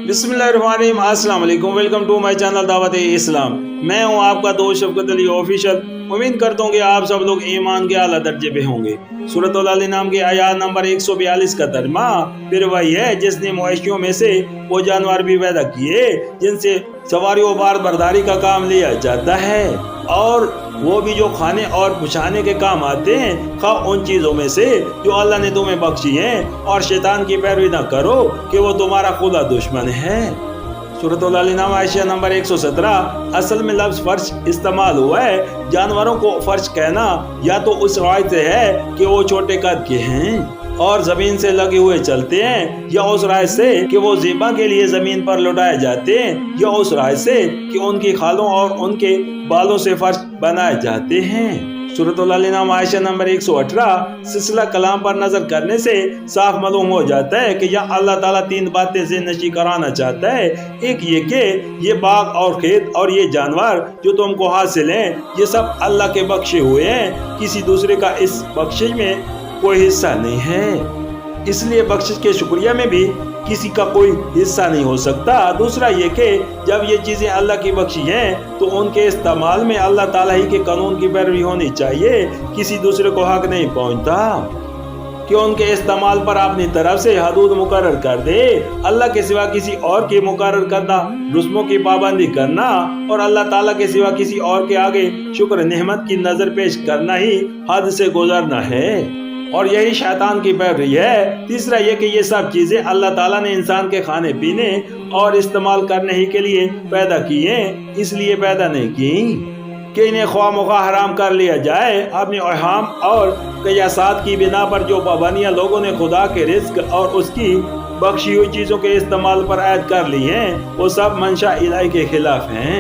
बिस्मिल्लाहिर्रहमानिर्रहीम, अस्सलाम वालेकुम। वेलकम टू माय चैनल दावत इस्लाम। मैं हूं आपका दोस्त शफकत अली ऑफिशियल। उम्मीद करता हूं कि आप सब लोग ईमान के आला दर्जे पे होंगे। सूरत अल नाम की आयत नंबर 142 का तर्जुमा फिर वही है जिसने मवेशियों में से वो जानवर भी पैदा किए जिनसे सवारी और बार बर्दारी का काम लिया जाता है, और वो भी जो खाने और पुछाने के काम आते हैं, खा उन चीजों में से जो अल्लाह ने तुम्हें बख्शी हैं, और शैतान की पैरवी न करो कि वो तुम्हारा खुदा दुश्मन है। सूरत अल नाम आयशा नंबर 117। असल में लफ्ज फर्श इस्तेमाल हुआ है। जानवरों को फर्श कहना या तो उस राय से है कि वो छोटे कद के हैं और जमीन से लगे हुए चलते हैं, या उस राय से कि वो ज़िबा के लिए जमीन पर लौटाए जाते हैं, या उस राय से कि उनकी खालों और उनके बालों से फर्श बनाए जाते हैं। सूरत अल नाम आयशा नंबर 118। सिलसिला कलाम पर नजर करने से साफ मालूम हो जाता है कि यहाँ अल्लाह ताला तीन बातें से नशी कराना चाहता है। एक ये कि ये बाग और खेत और ये जानवर जो तुमको हासिल हैं, ये सब अल्लाह के बख्शे हुए हैं, किसी दूसरे का इस बख्शिश में कोई हिस्सा नहीं है, इसलिए बख्शिश के शुक्रिया में भी किसी का कोई हिस्सा नहीं हो सकता। दूसरा ये कि जब ये चीज़ें अल्लाह की बख्शी हैं तो उनके इस्तेमाल में अल्लाह ताला ही के कानून की पैरवी होनी चाहिए, किसी दूसरे को हक नहीं पहुंचता कि उनके इस्तेमाल पर अपनी तरफ से हदूद मुकर्रर कर दे। अल्लाह के सिवा किसी और की मुकर्रर करना रस्मों की पाबंदी करना, और अल्लाह ताला के सिवा किसी और के आगे शुक्र नेमत की नजर पेश करना ही हद से गुजरना है, और यही शैतान की पैरवी है। तीसरा ये कि ये सब चीजें अल्लाह ताला ने इंसान के खाने पीने और इस्तेमाल करने ही के लिए पैदा किए, इसलिए पैदा नहीं की कि इन्हें ख्वाह मुख्वाह हराम कर लिया जाए। अपने अहम और कयासात की बिना पर जो पाबंदियां लोगों ने खुदा के रिज्क और उसकी बख्शी हुई चीजों के इस्तेमाल पर ऐड कर ली हैं, वो सब मंशा इलाही के खिलाफ हैं।